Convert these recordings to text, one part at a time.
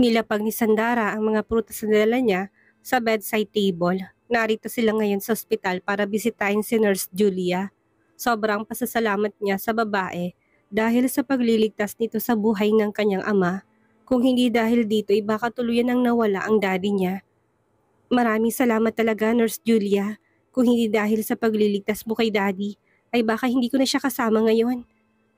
Nilapag ni Sandara ang mga prutas na dala niya sa bedside table. Narito sila ngayon sa ospital para bisitahin si Nurse Julia. Sobrang pasasalamat niya sa babae dahil sa pagliligtas nito sa buhay ng kanyang ama. Kung hindi dahil dito ay baka tuluyan ang nawala ang daddy niya. Maraming salamat talaga, Nurse Julia. Kung hindi dahil sa pagliligtas mo kay daddy, ay baka hindi ko na siya kasama ngayon.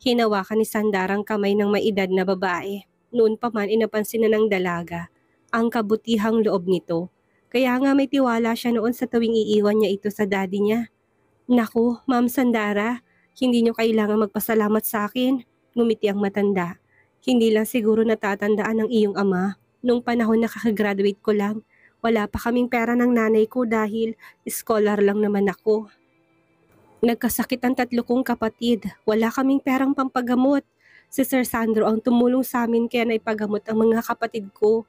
Hinawakan ni Sandara ang kamay ng may edad na babae. Noon pa man inapansin na ng dalaga ang kabutihang loob nito. Kaya nga may tiwala siya noon sa tuwing iiwan niya ito sa daddy niya. Naku, Ma'am Sandara, hindi niyo kailangan magpasalamat sa akin. Ngumiti ang matanda. Hindi lang siguro natatandaan ng iyong ama. Nung panahon na kakagraduate ko lang, wala pa kaming pera ng nanay ko dahil scholar lang naman ako. Nagkasakit ang tatlo kong kapatid. Wala kaming perang pampagamot. Si Sir Sandro ang tumulong sa amin kaya naipagamot ang mga kapatid ko.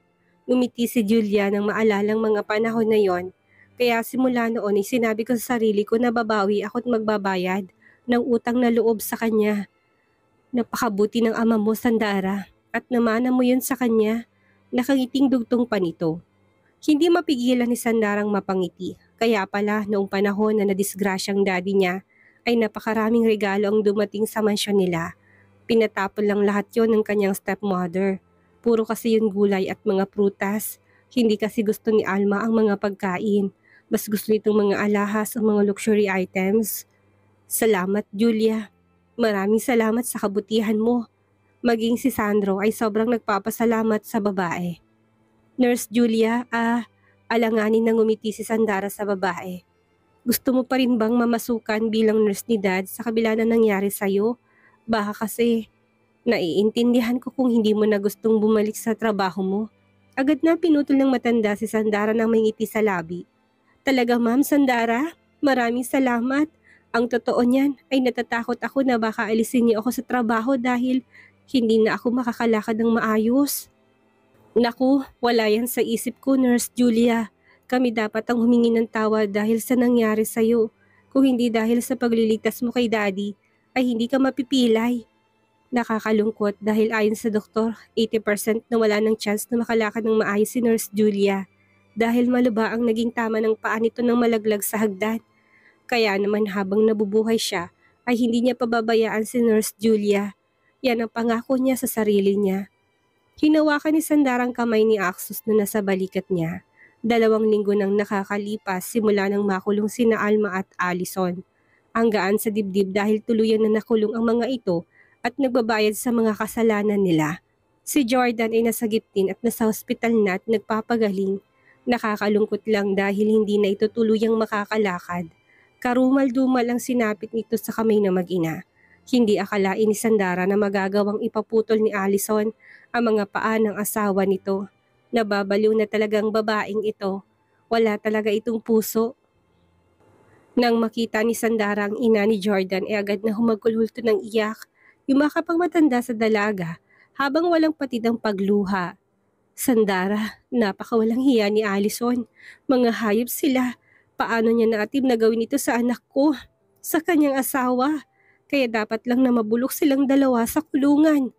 Ngumiti si Julia nang maalalang mga panahon na yon. Kaya simula noon ay sinabi ko sa sarili ko na babawi ako at magbabayad ng utang na loob sa kanya. Napakabuti ng ama mo, Sandara, at namana mo yun sa kanya. Nakangiting dugtong pa nito. Hindi mapigilan ni Sandarang mapangiti. Kaya pala noong panahon na nadisgrasyang daddy niya ay napakaraming regalo ang dumating sa mansyon nila. Pinatapon lang lahat yon ng kanyang stepmother. Puro kasi yun gulay at mga prutas. Hindi kasi gusto ni Alma ang mga pagkain. Mas gusto nitong mga alahas o mga luxury items. Salamat, Julia. Maraming salamat sa kabutihan mo. Maging si Sandro ay sobrang nagpapasalamat sa babae. Nurse Julia, alanganin na ngumiti si Sandara sa babae. Gusto mo pa rin bang mamasukan bilang nurse ni Dad sa kabila na nangyari sa'yo? Baka kasi naiintindihan ko kung hindi mo na gustong bumalik sa trabaho mo. Agad na pinutol ng matanda si Sandara nang may ngiti sa labi. Talaga Ma'am Sandara, maraming salamat. Ang totoo niyan ay natatakot ako na baka alisin niyo ako sa trabaho dahil hindi na ako makakalakad ng maayos. Naku, wala yan sa isip ko, Nurse Julia. Kami dapat ang humingi ng tawad dahil sa nangyari sa'yo. Kung hindi dahil sa pagliligtas mo kay Daddy, ay hindi ka mapipilay. Nakakalungkot dahil ayon sa doktor, 80% na wala ng chance na makalakad ng maayos si Nurse Julia. Dahil maluba ang naging tama ng paa nito nang malaglag sa hagdan. Kaya naman habang nabubuhay siya, ay hindi niya pababayaan si Nurse Julia. Yan ang pangako niya sa sarili niya. Hinawakan ni Sandarang kamay ni Axus na nasa balikat niya. 2 linggo nang nakakalipas simula nang makulong sina Alma at Allison. Ang gaan sa dibdib dahil tuluyan na nakulong ang mga ito at nagbabayad sa mga kasalanan nila. Si Jordan ay nasa giptin at nasa hospital na at nagpapagaling. Nakakalungkot lang dahil hindi na ito tuluyang makakalakad. Karumal-dumal ang sinapit nito sa kamay ng mag-ina. Hindi akalain ni Sandara na magagawang ipaputol ni Allison ang mga paa ng asawa nito. Nababaliw na talagang babaeng ito. Wala talaga itong puso. Nang makita ni Sandara ang ina ni Jordan ay agad na humagulhulto ng iyak. Yumakap ang matanda sa dalaga habang walang patid ang pagluha. Sandara, napakawalang hiya ni Allison. Mga hayop sila. Paano niya naatib na gawin ito sa anak ko? Sa kanyang asawa? Kaya dapat lang na mabulok silang dalawa sa kulungan.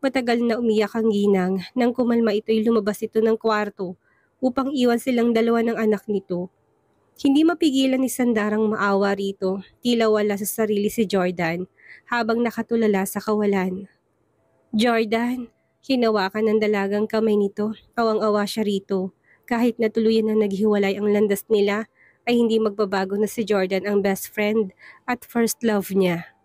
Matagal na umiyak ang ginang nang kumalma ito'y lumabas ito ng kwarto upang iwan silang dalawa ng anak nito. Hindi mapigilan ni Sandarang maawa rito, tila wala sa sarili si Jordan habang nakatulala sa kawalan. Jordan, hinawakan ng dalagang kamay nito, awang-awa siya rito. Kahit na tuluyan na naghiwalay ang landas nila, ay hindi magbabago na si Jordan ang best friend at first love niya.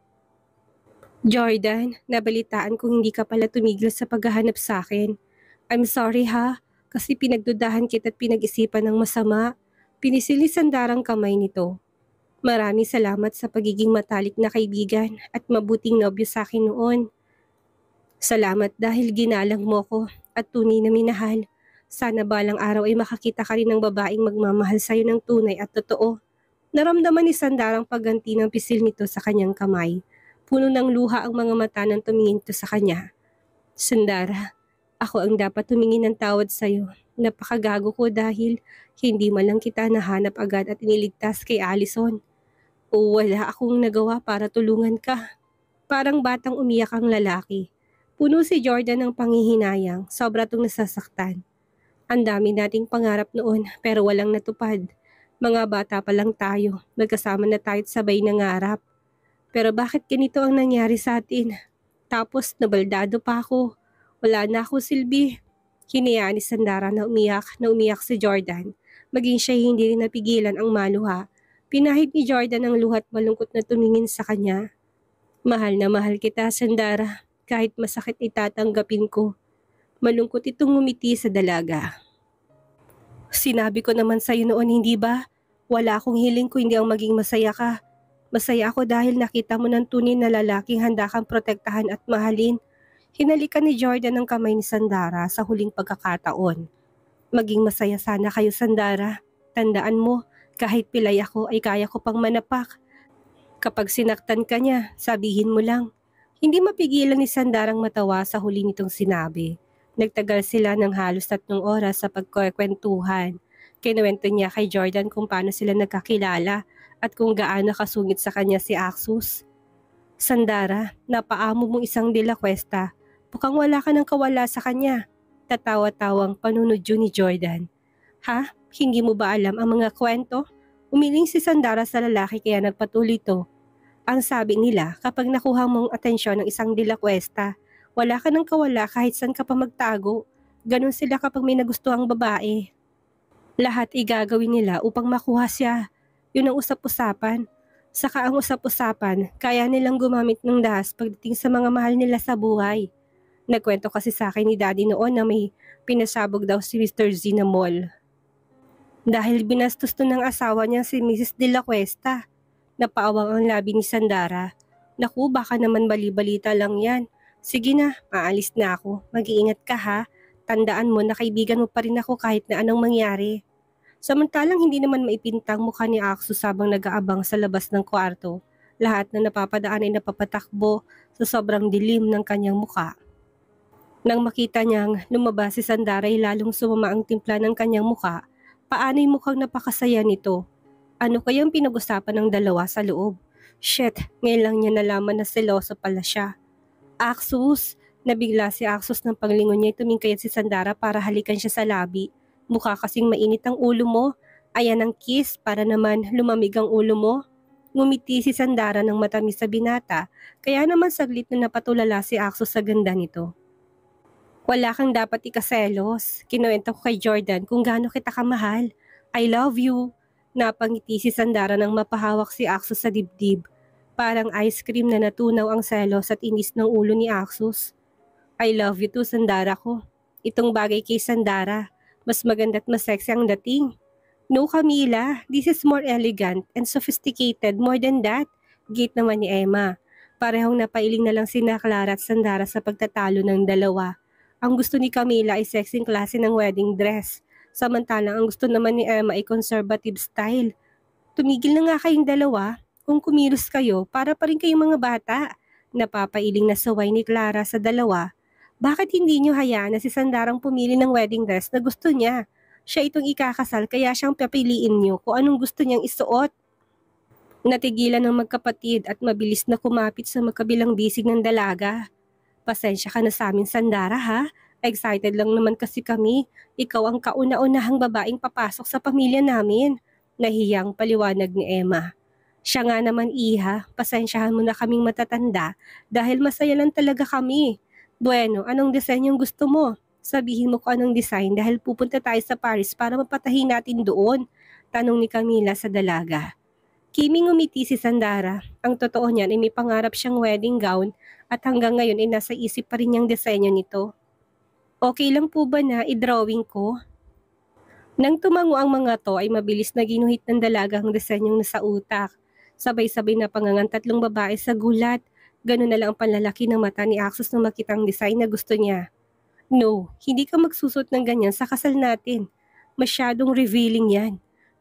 Jordan, nabalitaan kong hindi ka pala tumigil sa paghahanap sa akin. I'm sorry ha, kasi pinagdudahan kita at pinag-isipan ng masama. Pinisil ni Sandarang kamay nito. Maraming salamat sa pagiging matalik na kaibigan at mabuting nobyo sa akin noon. Salamat dahil ginalang mo ko at tunay na minahal. Sana balang araw ay makakita ka rin ng babaeng magmamahal sa'yo ng tunay at totoo. Naramdaman ni Sandarang pagganti ng pisil nito sa kanyang kamay. Puno ng luha ang mga mata nang tumingin ito sa kanya. Sandara, ako ang dapat tumingin ng tawad sa'yo. Napakagago ko dahil hindi man lang kita nahanap agad at iniligtas kay Allison. O wala akong nagawa para tulungan ka. Parang batang umiyak ang lalaki. Puno si Jordan ng panghihinayang, sobra tong nasasaktan. Ang dami nating pangarap noon pero walang natupad. Mga bata pa lang tayo, magkasama na tayo't sabay nangarap. Pero bakit ganito ang nangyari sa atin? Tapos nabaldado pa ako. Wala na ako silbi. Hinayaan ni Sandara na umiyak si Jordan. Maging siya hindi rin napigilan ang maluha. Pinahid ni Jordan ang luhat malungkot na tumingin sa kanya. Mahal na mahal kita, Sandara. Kahit masakit itatanggapin ko. Malungkot itong ngumiti sa dalaga. Sinabi ko naman sa'yo noon, hindi ba? Wala akong hiling ko hindi ang maging masaya ka. Masaya ako dahil nakita mo ng tunay na lalaking handa kang protektahan at mahalin. Hinalikan ni Jordan ang kamay ni Sandara sa huling pagkakataon. Maging masaya sana kayo, Sandara. Tandaan mo, kahit pilay ako ay kaya ko pang manapak. Kapag sinaktan ka niya, sabihin mo lang. Hindi mapigilan ni Sandarang matawa sa huli nitong sinabi. Nagtagal sila ng halos 3 oras sa pagkukwentuhan. Kinuwento niya kay Jordan kung paano sila nagkakilala at kung gaano kasungit sa kanya si Axus. Sandara, napaamo mong isang De La Cuesta. Mukhang wala ka ng kawala sa kanya. Tatawa-tawang panunodyo ni Jordan. Ha? Hindi mo ba alam ang mga kwento? Umiling si Sandara sa lalaki kaya nagpatuloy to. Ang sabi nila, kapag nakuha mong atensyon ng isang De La Cuesta, wala ka ng kawala kahit saan ka pa magtago. Ganon sila kapag may nagustuhang babae. Lahat igagawin nila upang makuha siya. Yun ang usap-usapan. Saka ang usap-usapan, kaya nilang gumamit ng dahas pagdating sa mga mahal nila sa buhay. Nagkwento kasi sa akin ni Daddy noon na may pinasabog daw si Mr. Z na mall. Dahil binastos to ng asawa niya si Mrs. De La Cuesta. Napaawang ang labi ni Sandara. Naku, baka naman bali-balita lang yan. Sige na, maalis na ako. Mag-iingat ka ha. Tandaan mo na kaibigan mo pa rin ako kahit na anong mangyari. Samantalang hindi naman maipintang mukha ni Axus habang nag-aabang sa labas ng kwarto. Lahat na napapadaan ay napapatakbo sa sobrang dilim ng kanyang mukha. Nang makita niyang lumabas si Sandara ay lalong sumama ang timpla ng kanyang mukha. Paano'y mukhang napakasaya nito? Ano kayang pinag-usapan ng dalawa sa loob? Shit, ngayon lang niya nalaman na seloso pala siya. Axus! Nabigla si Axus ng paglingon niya ay tumingkayat si Sandara para halikan siya sa labi. Mukha kasing mainit ang ulo mo. Ayan ang kiss para naman lumamig ang ulo mo. Ngumiti si Sandara ng matamis sa binata, kaya naman saglit na napatulala si Axus sa ganda nito. Wala kang dapat ikaselos. Kinuwento ko kay Jordan kung gaano kita kamahal. I love you. Napangiti si Sandara nang mapahawak si Axus sa dibdib. Parang ice cream na natunaw ang selos at inis ng ulo ni Axus. I love you too, Sandara ko. Itong bagay kay Sandara, mas maganda at mas sexy ang dating. No, Camila, this is more elegant and sophisticated more than that. Gate naman ni Emma. Parehong napailing na lang sina Clara at Sandara sa pagtatalo ng dalawa. Ang gusto ni Camila ay sexing klase ng wedding dress. Samantalang ang gusto naman ni Emma ay conservative style. Tumigil na nga kayong dalawa. Kung kumilos kayo, para pa rin kayong mga bata. Napapailing na saway ni Clara sa dalawa. Bakit hindi niyo hayaan na si Sandarang pumili ng wedding dress na gusto niya? Siya itong ikakasal kaya siyang papiliin niyo kung anong gusto niyang isuot. Natigilan ng magkapatid at mabilis na kumapit sa magkabilang bisig ng dalaga. Pasensya ka na sa amin, Sandara ha? Excited lang naman kasi kami. Ikaw ang kauna-unahang babaeng papasok sa pamilya namin. Nahiyang paliwanag ni Emma. Siya nga naman iha, pasensyahan mo na kaming matatanda dahil masaya lang talaga kami. Bueno, anong disenyong gusto mo? Sabihin mo ko anong design dahil pupunta tayo sa Paris para mapatahin natin doon. Tanong ni Camila sa dalaga. Kiming umiti si Sandara. Ang totoo niyan ay may pangarap siyang wedding gown at hanggang ngayon ay nasa isip pa rin niyang disenyo nito. Okay lang po ba na i-drawing ko? Nang tumango ang mga to ay mabilis na ginuhit ng dalaga ang disenyong nasa utak. Sabay-sabay na pangangan 3 babae sa gulat. Ganun na lang ang panlalaki ng mata ni Axus nang makita ang design na gusto niya. No, hindi ka magsusot ng ganyan sa kasal natin. Masyadong revealing yan.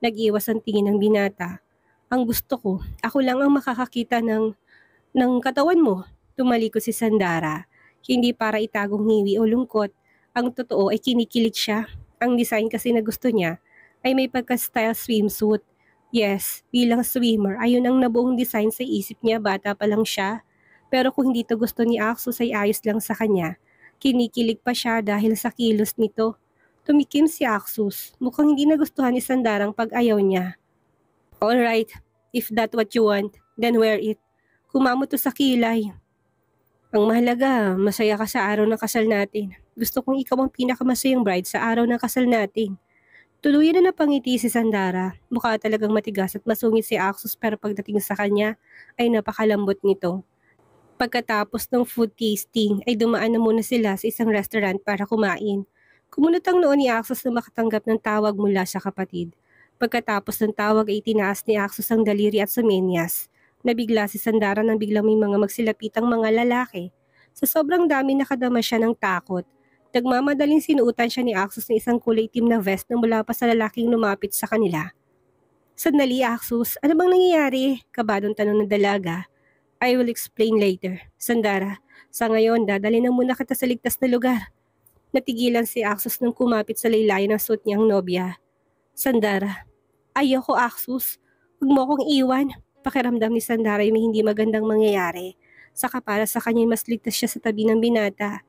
Nag-iwas ang tingin ng binata. Ang gusto ko, ako lang ang makakakita ng katawan mo. Tumalikod si Sandara. Hindi para itagong hiwi o lungkot. Ang totoo ay kinikilig siya. Ang design kasi na gusto niya ay may pagka-style swimsuit. Yes, bilang swimmer, ayun ang nabuong design sa isip niya, bata pa lang siya. Pero kung hindi to gusto ni Axos ay ayos lang sa kanya. Kinikilig pa siya dahil sa kilos nito. Tumikim si Axos. Mukhang hindi nagustuhan ni Sandarang pag-ayaw niya. Alright, if that what you want, then wear it. Kumamot to sa kilay. Ang mahalaga, masaya ka sa araw ng kasal natin. Gusto kong ikaw ang pinakamasayang bride sa araw ng kasal natin. Tuluyan na napangiti si Sandara. Mukha talagang matigas at masungit si Axos pero pagdating sa kanya ay napakalambot nito. Pagkatapos ng food tasting ay dumaan na muna sila sa isang restaurant para kumain. Kumunot ang noon ni Axos na makatanggap ng tawag mula sa kapatid. Pagkatapos ng tawag ay tinaas ni Axos ang daliri at sumenyas. Nabigla si Sandara nang biglang may mga magsilapitang mga lalaki. Sa sobrang dami nakadama siya ng takot. Nagmamadaling sinuutan siya ni Axos ng isang kulay itim na vest na mula pa sa lalaking lumapit sa kanila. Sandali, Axos, ano bang nangyayari? Kabadong tanong ng dalaga. I will explain later. Sandara, sa ngayon dadali na muna kita sa ligtas na lugar. Natigilan si Axos nang kumapit sa laylayan ng suot niyang nobya. Sandara, ayoko Axos. Huwag mo akong iwan. Pakiramdam ni Sandara ay may hindi magandang mangyayari. Saka para sa kanya mas ligtas siya sa tabi ng binata.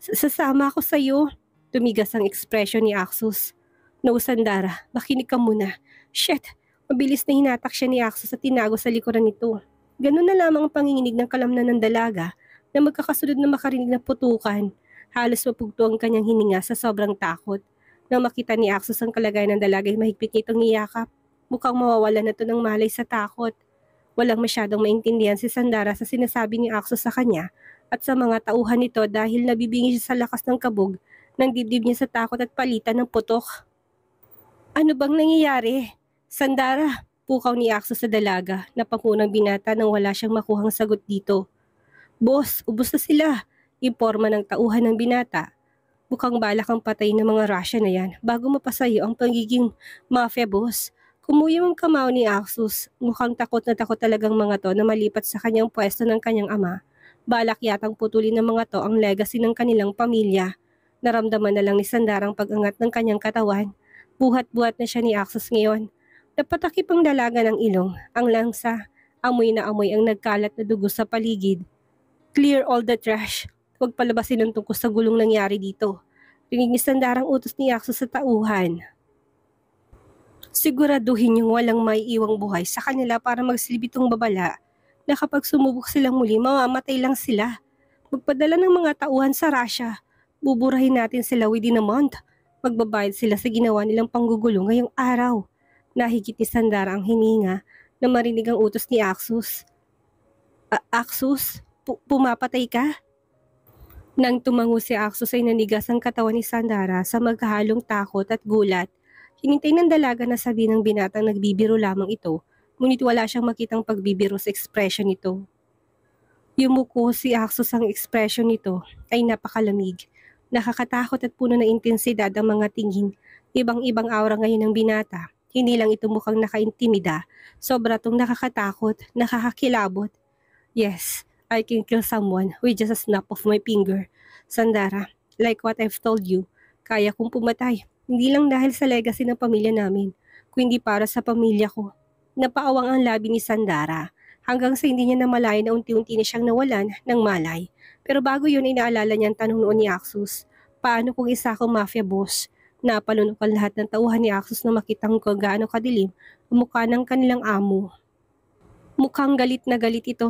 Sasama ako sa'yo. Tumigas ang ekspresyon ni Axos. No, Sandara, makinig ka muna. Shit, mabilis na hinatak siya ni Axos at tinago sa likuran nito. Ganun na lamang ang panginginig ng kalamnan ng dalaga na magkakasunod na makarinig na putukan. Halos mapugto ang kanyang hininga sa sobrang takot. Nang makita ni Axos ang kalagayan ng dalaga ay mahigpit nitong niyakap. Mukhang mawawala na to ng malay sa takot. Walang masyadong maintindihan si Sandara sa sinasabi ni Axos sa kanya at sa mga tauhan nito dahil nabibingi siya sa lakas ng kabog ng dibdib niya sa takot at palitan ng putok. Ano bang nangyayari? Sandara, pukaw ni Axos sa dalaga na pangunang binata nang wala siyang makuhang sagot dito. Boss, ubos na sila. Imporma ng tauhan ng binata. Mukhang balak ang patay ng mga Russia na yan bago mapasayo ang pagiging mafia boss. Kumuyam ang kamao ni Axos. Mukhang takot na takot talagang mga to na malipat sa kanyang pwesto ng kanyang ama. Balak yatang putulin ng mga to ang legacy ng kanilang pamilya. Naramdaman na lang ni Sandarang pag-angat ng kanyang katawan. Buhat-buhat na siya ni Axos ngayon. Napatakip ang dalaga ng ilong, ang langsa. Amoy na amoy ang nagkalat na dugo sa paligid. Clear all the trash. Huwag palabasin ang tungkol sa gulong nangyari dito. Rinig ni Sandarang utos ni Axos sa tauhan. Siguraduhin yung walang maiiwang buhay sa kanila para magsilbi itong babala na kapag sumubok silang muli, mamamatay lang sila. Magpadala ng mga tauhan sa Russia. Buburahin natin sila within a month. Magbabayad sila sa ginawa nilang panggugulo ngayong araw. Nahigit ni Sandara ang hininga na marinig ang utos ni Axos. Axos, pumapatay ka? Nang tumango si Axos ay nanigas ang katawan ni Sandara sa magkahalong takot at gulat. Hinintay ng dalaga na sabi ng binatang nagbibiro lamang ito, ngunit wala siyang makitang pagbibiro sa ekspresyon nito. Yumuko si Axos ang ekspresyon nito ay napakalamig. Nakakatakot at puno ng intensidad ang mga tingin. Ibang-ibang aura ngayon ng binata. Hindi lang ito mukhang nakaintimida. Sobra itong nakakatakot, nakakakilabot. Yes, I can kill someone with just a snap of my finger. Sandara, like what I've told you, kaya kong pumatay. Hindi lang dahil sa legacy ng pamilya namin, kundi para sa pamilya ko. Napaawang ang labi ni Sandara, hanggang sa hindi niya namalayan na unti-unti na siyang nawalan ng malay. Pero bago yun ay naalala niya ang tanong noon ni Axos, paano kung isa akong mafia boss? Napalunok ang lahat ng tauhan ni Axos na makitang kung gaano kadilim ang mukha ng kanilang amo. Mukhang galit na galit ito.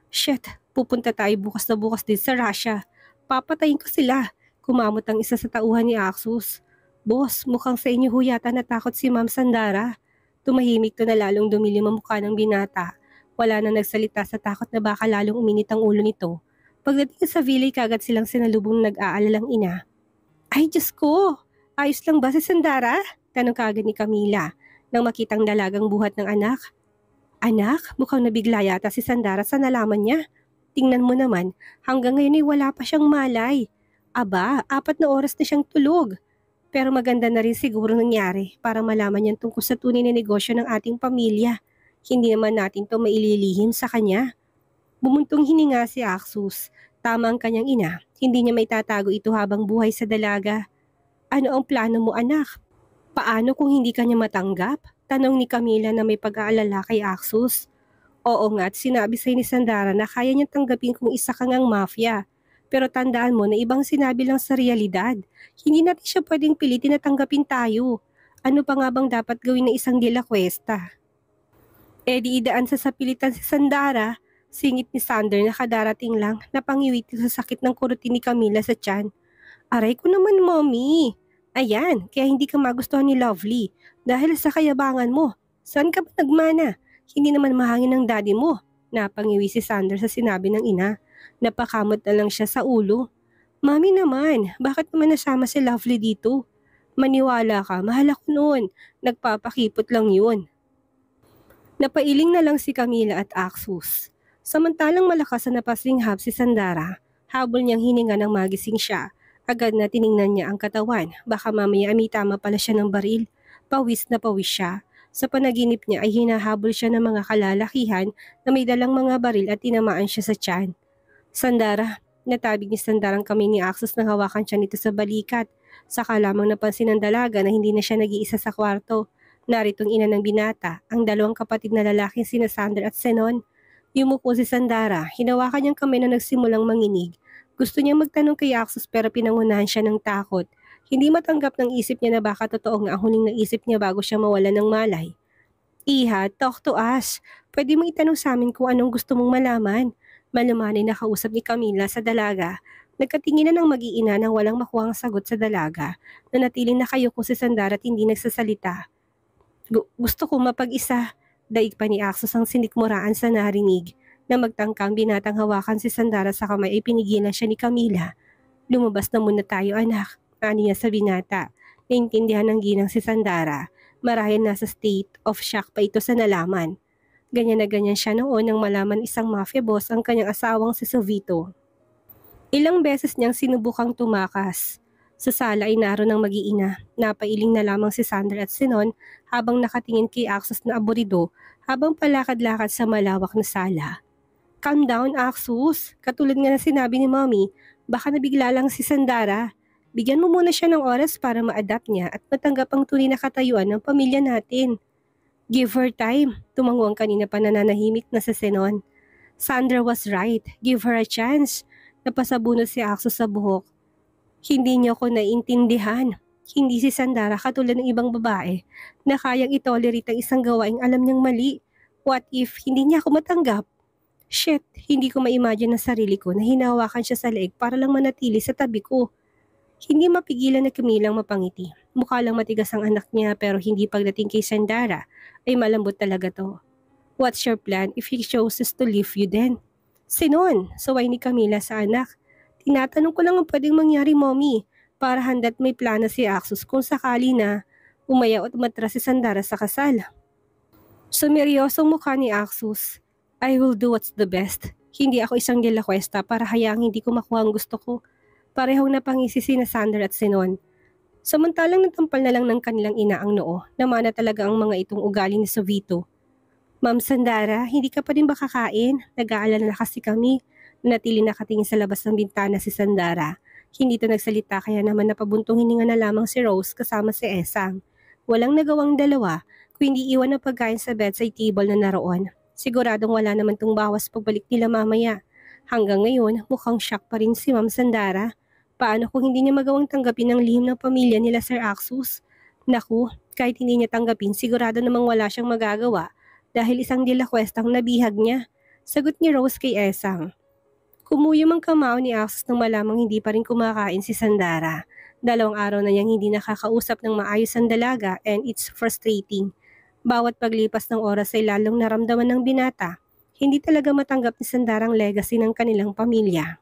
Shit, pupunta tayo bukas na bukas din sa Russia. Papatayin ko sila. Kumamot ang isa sa tauhan ni Axos. Boss, mukhang sa inyo ho yata natakot si Ma'am Sandara. Tumahimik to na lalong dumilim ang mukha ng binata. Wala na nagsalita sa takot na baka lalong uminit ang ulo nito. Pagdating sa villay kagad silang sinalubong ng nag-aalalang ina. Ay Diyos ko! Ayos lang ba si Sandara? Tanong kagad ni Camila nang makitang dalagang buhat ng anak. Anak, mukhang nabigla yata si Sandara sa nalaman niya. Tingnan mo naman, hanggang ngayon ay wala pa siyang malay. Aba, 4 na oras na siyang tulog. Pero maganda na rin siguro nangyari para malaman niyan tungkol sa tunay na negosyo ng ating pamilya. Hindi naman natin to maililihim sa kanya. Bumuntong hininga si Axos. Tama ang kanyang ina, hindi niya may tatago ito habang buhay sa dalaga. Ano ang plano mo anak? Paano kung hindi kanya matanggap? Tanong ni Camila na may pag-aalala kay Axos. Oo nga at sinabi sa'yo ni Sandara na kaya niyang tanggapin kung isa ka ngang mafia. Pero tandaan mo na ibang sinabi lang sa realidad. Hindi natin siya pwedeng pilitin na tanggapin tayo. Ano pa nga bang dapat gawin ng isang De La Cuesta? Di idaan sa sapilitan si Sandara, singit ni Sander na kadarating lang na pangiwiti sa sakit ng kurutin ni Camila sa tiyan. Aray ko naman, mommy. Ayan, kaya hindi ka magustuhan ni Lovely dahil sa kayabangan mo. Saan ka ba nagmana? Hindi naman mahangin ng daddy mo. Napangiwi si Sander sa sinabi ng ina. Napakamot na lang siya sa ulo. Mami naman, bakit naman nasama si Lovely dito? Maniwala ka, mahal ako noon. Nagpapakipot lang yun. Napailing na lang si Camila at Axus. Samantalang malakas na napasinghap si Sandara, habol niyang hininga ng magising siya. Agad na tiningnan niya ang katawan, baka mamaya may tama pala siya ng baril. Pawis na pawis siya. Sa panaginip niya ay hinahabol siya ng mga kalalakihan na may dalang mga baril at tinamaan siya sa tiyan. Sandara, natabig ni Sandara ang kamay ni Axus nang hawakan siya nito sa balikat. Saka lamang napansin ng dalaga na hindi na siya nag-iisa sa kwarto. Naritong ina ng binata, ang dalawang kapatid na lalaking sina Sander at Zenon. Yumuko si Sandara, hinawakan niyang kamay na nagsimulang manginig. Gusto niyang magtanong kay Axus pero pinangunahan siya ng takot. Hindi matanggap ng isip niya na baka totoo nga ang huling naisip niya bago siya mawala ng malay. Iha, talk to us. Pwede mong itanong sa amin kung anong gusto mong malaman. Malumanay na kausap ni Camila sa dalaga. Nagkatingin na ng mag-iina nang walang makuhang sagot sa dalaga. Nanatiling nakayuko si Sandara at hindi nagsasalita. Gusto ko mapag-isa. Daig pa ni Axus ang sinikmuraan sa narinig. Na magtangkang binatang hawakan si Sandara sa kamay ay pinigilan siya ni Camila. Lumabas na muna tayo anak, ani niya sa binata. Naintindihan ng ginang si Sandara. Marahil nasa state of shock pa ito sa nalaman. Ganyan na ganyan siya noon nang malaman isang mafia boss ang kanyang asawang si Sovito. Ilang beses niyang sinubukang tumakas. Sa sala ay naroon ng mag-iina. Napailing na lamang si Sander at Zenon habang nakatingin kay Axus na aburido habang palakad-lakad sa malawak na sala. Calm down, Axus. Katulad nga na sinabi ni Mommy, baka nabigla lang si Sandara. Bigyan mo muna siya ng oras para ma-adapt niya at matanggap ang tunay na katayuan ng pamilya natin. Give her time. Tumango ang kanina pa nananahimik na si Zenon. Sandra was right. Give her a chance. Napasabunod si Axus sa buhok. Hindi niyo ko naiintindihan. Hindi si Sandara katulad ng ibang babae na kayang itolerate ang isang gawaing alam niyang mali. What if hindi niya ako matanggap? Shit, hindi ko ma-imagine ang sarili ko na hinawakan siya sa leeg para lang manatili sa tabi ko. Hindi mapigilan na Camilang mapangiti. Mukha lang matigas ang anak niya pero hindi pagdating kay Sandara ay malambot talaga to. What's your plan if he chooses to leave you then? Sinon, saway ni Camila sa anak. Tinatanong ko lang ang pwedeng mangyari, Mommy, para handa't may plano si Axus kung sakali na umayaw at umatras si Sandara sa kasal. Sumeryosong mukha ni Axus. I will do what's the best. Hindi ako isang De La Cuesta para hayaang hindi ko makuha ang gusto ko. Parehong napangisi sina Sander at Zenon. Samantalang natampal na lang ng kanilang ina ang noo, namana talaga ang mga itong ugali ni Sovito. Ma'am Sandara, hindi ka pa rin ba kakain? Nag-aalala na kasi kami. Natili nakatingin sa labas ng bintana si Sandara. Hindi ito nagsalita kaya naman napabuntong hininga na lamang si Rose kasama si Esang. Walang nagawang dalawa kung hindi iwan ang pagkain sa bedside table na naroon. Siguradong wala naman tong bawas pagbalik nila mamaya. Hanggang ngayon, mukhang shock pa rin si Ma'am Sandara. Paano kung hindi niya magawang tanggapin ang lihim ng pamilya nila Sir Axus? Naku, kahit hindi niya tanggapin, sigurado namang wala siyang magagawa dahil isang De La Cuesta ang nabihag niya. Sagot ni Rose kay Esang. Kumuyom ang kamao ni Axus nang malamang hindi pa rin kumakain si Sandara. 2 araw na niyang hindi nakakausap ng maayos ang dalaga and it's frustrating. Bawat paglipas ng oras ay lalong naramdaman ng binata. Hindi talaga matanggap ni Sandara ang legacy ng kanilang pamilya.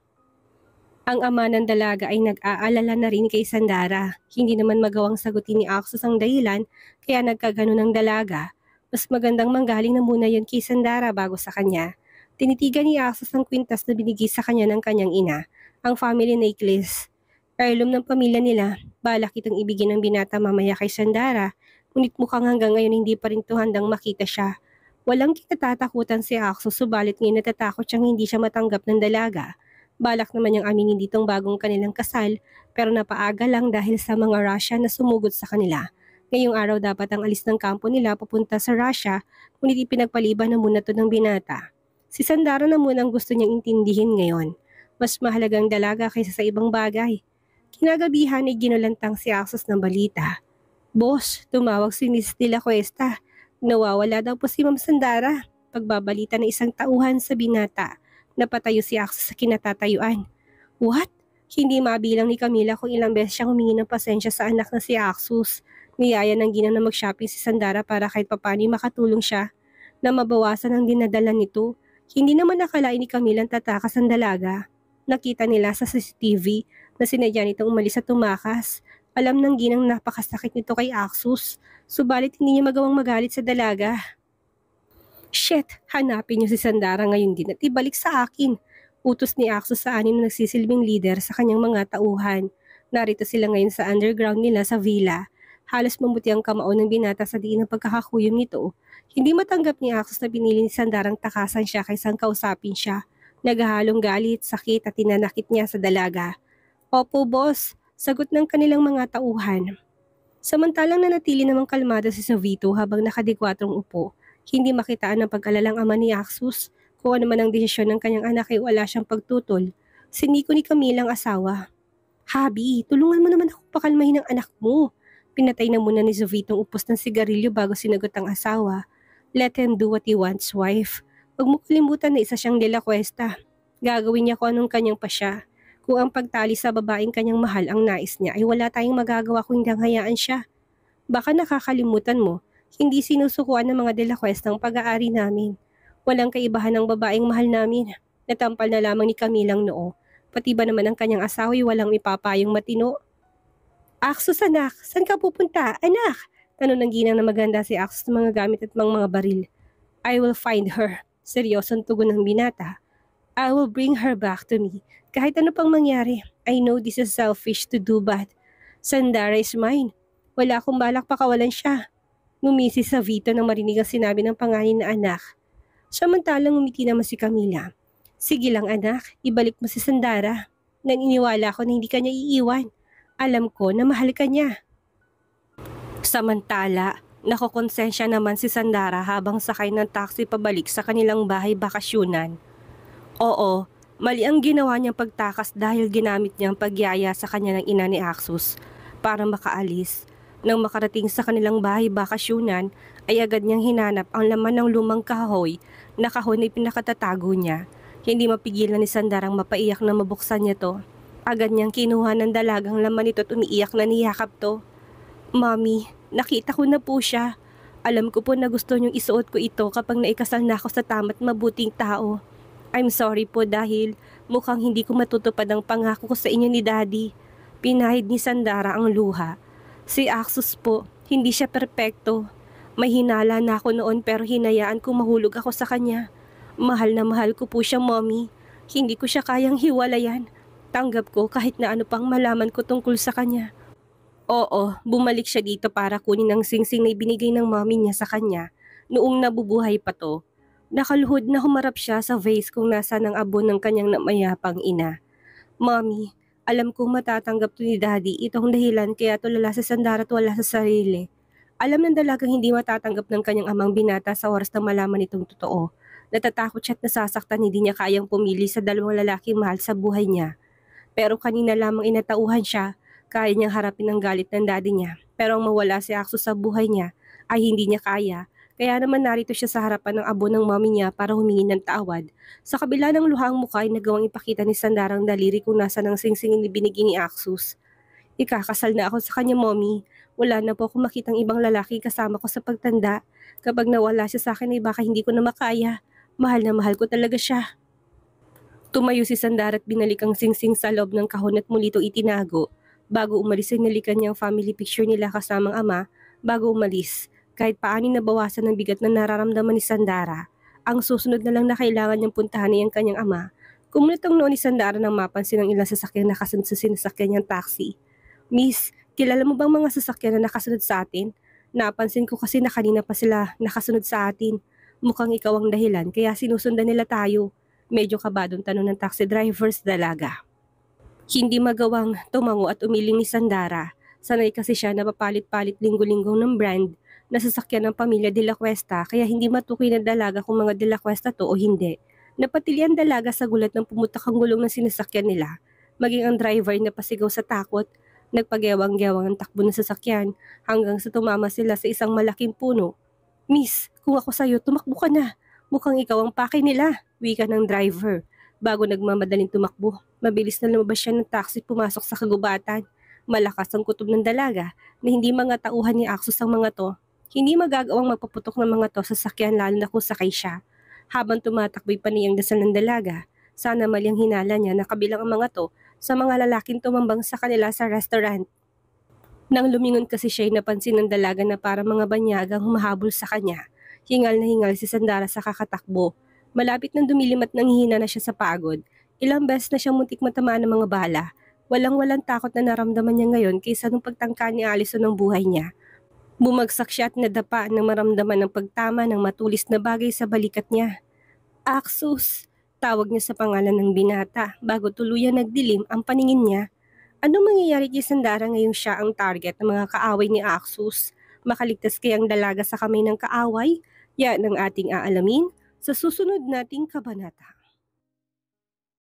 Ang ama ng dalaga ay nag-aalala na rin kay Sandara. Hindi naman magawang sagutin ni Axus ang dahilan kaya nagkaganon ng dalaga. Mas magandang manggaling na muna yon kay Sandara bago sa kanya. Tinitigan ni Axus ang kwintas na binigay sa kanya ng kanyang ina, ang family necklace. Heirloom ng pamilya nila, balak itong ibigin ng binata mamaya kay Sandara. Ngunit mukhang hanggang ngayon hindi pa rin ito handang makita siya. Walang kinatatakutan si Axus subalit ngayon natatakot siyang hindi siya matanggap ng dalaga. Balak naman niyang aminin ditong bagong kanilang kasal pero napaaga lang dahil sa mga Russia na sumugod sa kanila. Ngayong araw dapat ang alis ng kampo nila papunta sa Russia, ngunit ipinagpaliban na muna to ng binata. Si Sandara na muna ang gusto niyang intindihin ngayon. Mas mahalagang dalaga kaysa sa ibang bagay. Kinagabihan ay ginulantang si Axos ng balita. Boss, tumawag si Miss De La Cuesta. Nawawala daw po si Ma'am Sandara. Pagbabalita ng isang tauhan sa binata. Napatayo si Axos sa kinatatayuan. What? Hindi mabilang ni Camila kung ilang beses siyang humingi ng pasensya sa anak na si Axos. Niyaya ng ginang na mag-shopping si Sandara para kahit papani makatulong siya na mabawasan ang dinadala nito. Hindi naman nakalain ni Camila ang tatakas ng dalaga. Nakita nila sa CCTV na sinadya nitong umalis at tumakas. Alam ng ginang napakasakit nito kay Axos, subalit hindi niya magawang magalit sa dalaga. Shit, hanapin niyo si Sandara ngayon din at ibalik sa akin. Utos ni Axos sa anim na nagsisilbing leader sa kanyang mga tauhan. Narito sila ngayon sa underground nila sa villa. Halos mamuti ang kamao ng binata sa diin ng pagkakakuyom nito. Hindi matanggap ni Axos na pinili ni Sandarang takasan siya kaysang kausapin siya. Naghahalong galit, sakit at tinanakit niya sa dalaga. Opo boss, sagot ng kanilang mga tauhan. Samantalang nanatili namang kalmado si Savito habang nakadikwatrong upo. Hindi makitaan ng pag-alalang ama ni Axos. Kung ano man ang desisyon ng kanyang anak ay wala siyang pagtutol. Siniko ni Camila ang asawa. Habi, tulungan mo naman ako pakalmahin ang anak mo. Pinatay na muna ni Savito ang upos ng sigarilyo bago sinagot ang asawa. Let him do what he wants, wife. Huwag mo kalimutan na isa siyang De La Cuesta. Gagawin niya kung anong kanyang pasya. Kung ang pagtali sa babaeng kanyang mahal ang nais niya ay wala tayong magagawa kung hindi hayaan siya. Baka nakakalimutan mo, hindi sinusukuan ng mga De La Cuesta ang pag-aari namin. Walang kaibahan ng babaeng mahal namin. Natampal na lamang ni Camilang noo. Pati ba naman ang kanyang asawa ay walang ipapayong matino? Axos anak, saan ka pupunta? Anak! Tanong ng ginang na maganda si Axos ng mga gamit at mga baril. I will find her. Seryosong tugon ng binata. I will bring her back to me. Kahit ano pang mangyari, I know this is selfish to do but Sandara is mine. Wala akong balak pakawalan siya. Ngumisi sa Vito nang marinig ang sinabi ng panganin na anak. Samantalang ngumiti naman si Camila. Sige lang anak, ibalik mo si Sandara. Naniniwala ko na hindi ka niya iiwan. Alam ko na mahal ka niya. Samantala, nakokonsensya naman si Sandara habang sakay ng taxi pabalik sa kanilang bahay bakasyunan. Oo, mali ang ginawa niyang pagtakas dahil ginamit niyang pagyaya sa kanya ng ina ni Axos para makaalis. Nang makarating sa kanilang bahay bakasyunan, ay agad niyang hinanap ang laman ng lumang kahoy na kahon ay pinakatatago niya. Hindi mapigilan ni Sandarang mapaiyak na mabuksan niya to. Agad niyang kinuha ng dalagang laman nito at umiiyak na niyakap to. Mommy, nakita ko na po siya. Alam ko po na gusto niyong isuot ko ito kapag naikasal na ako sa tama't mabuting tao. I'm sorry po dahil mukhang hindi ko matutupad ang pangako ko sa inyo ni Daddy. Pinahid ni Sandara ang luha. Si Axos po, hindi siya perpekto. May hinala na ako noon pero hinayaan kong mahulog ako sa kanya. Mahal na mahal ko po siya, Mommy. Hindi ko siya kayang hiwalayan. Tanggap ko kahit na ano pang malaman ko tungkol sa kanya. Oo, bumalik siya dito para kunin ang singsing na ibinigay ng mommy niya sa kanya noong nabubuhay pa to. Nakaluhod na humarap siya sa vase kung nasa ng abon ng kanyang namayapang ina. Mommy, alam kong matatanggap to ni Daddy itong dahilan kaya tulala sa Sandara at wala sa sarili. Alam ng dalagang hindi matatanggap ng kanyang amang binata sa oras na malaman itong totoo. Natatakot siya at nasasaktan hindi niya kayang pumili sa dalawang lalaking mahal sa buhay niya. Pero kanina lamang inatauhan siya, kaya niyang harapin ang galit ng daddy niya. Pero ang mawala si Axos sa buhay niya ay hindi niya kaya. Kaya naman narito siya sa harapan ng abo ng mami niya para humingi ng tawad. Sa kabila ng luhang mukha ay nagawang ipakita ni Sandarang daliri kung nasa ng singsing ni binigay ni Axos. Ikakasal na ako sa kanya, mommy. Wala na po akong makitang ibang lalaki kasama ko sa pagtanda. Kapag nawala siya sa akin ay baka hindi ko na makaya. Mahal na mahal ko talaga siya. Tumayo si Sandara at binalik ang singsing sa loob ng kahon at muli ito itinago. Bago umalis ay nalikan niyang family picture nila kasamang ama bago umalis. Kahit paano nabawasan ng bigat na nararamdaman ni Sandara, ang susunod na lang na kailangan niyang puntahan ay ang kanyang ama. Kumulit ang noon ni Sandara nang mapansin ang ilang sasakyan na nakasunod sa sinasakyan niyang taxi. Miss, kilala mo bang mga sasakyan na nakasunod sa atin? Napansin ko kasi na kanina pa sila nakasunod sa atin. Mukhang ikaw ang dahilan kaya sinusundan nila tayo. Medyo kabadong tanong ng taxi driver's dalaga. Hindi magawang tumango at umiling ni Sandara. Sanay kasi siya na papalit-palit linggo-linggo ng brand na sasakyan ng pamilya De La Cuesta kaya hindi matukoy na dalaga kung mga De La Cuesta to o hindi. Napatili ang dalaga sa gulat ng pumutak ang gulong ng sinasakyan nila. Maging ang driver na pasigaw sa takot, nagpagewang-gewang ang takbo ng sasakyan hanggang sa tumama sila sa isang malaking puno. "Miss, kung ako sa'yo, tumakbo ka na. Mukhang ikaw ang pake nila," wika ng driver. Bago nagmamadaling tumakbo, mabilis na lumabas siya ng taxi pumasok sa kagubatan. Malakas ang kutob ng dalaga na hindi mga tauhan ni Axos ang mga to. Hindi magagawang magpaputok ng mga to sa sakyan lalo na kung sakay siya. Habang tumatakbo'y paniyang dasal ng dalaga, sana mali ang hinala niya na kabilang ang mga to sa mga lalaking tumambang sa kanila sa restaurant. Nang lumingon kasi siya'y napansin ng dalaga na parang mga banyagang humahabol sa kanya. Hingal na hingal si Sandara sa kakatakbo. Malapit nang dumilim at nanghihina na siya sa pagod. Ilang beses na siyang muntik matamaan ng mga bala. Walang-walang takot na naramdaman niya ngayon kaysa nung pagtangka ni Allison ng buhay niya. Bumagsak siya at nadapa nang maramdaman ng pagtama ng matulis na bagay sa balikat niya. "Axus!" Tawag niya sa pangalan ng binata bago tuluyan nagdilim ang paningin niya. Anong mangyayari kay Sandara ngayong siya ang target ng mga kaaway ni Axus? Makaligtas kayang dalaga sa kamay ng kaaway? Yan ang ating aalamin sa susunod nating kabanata.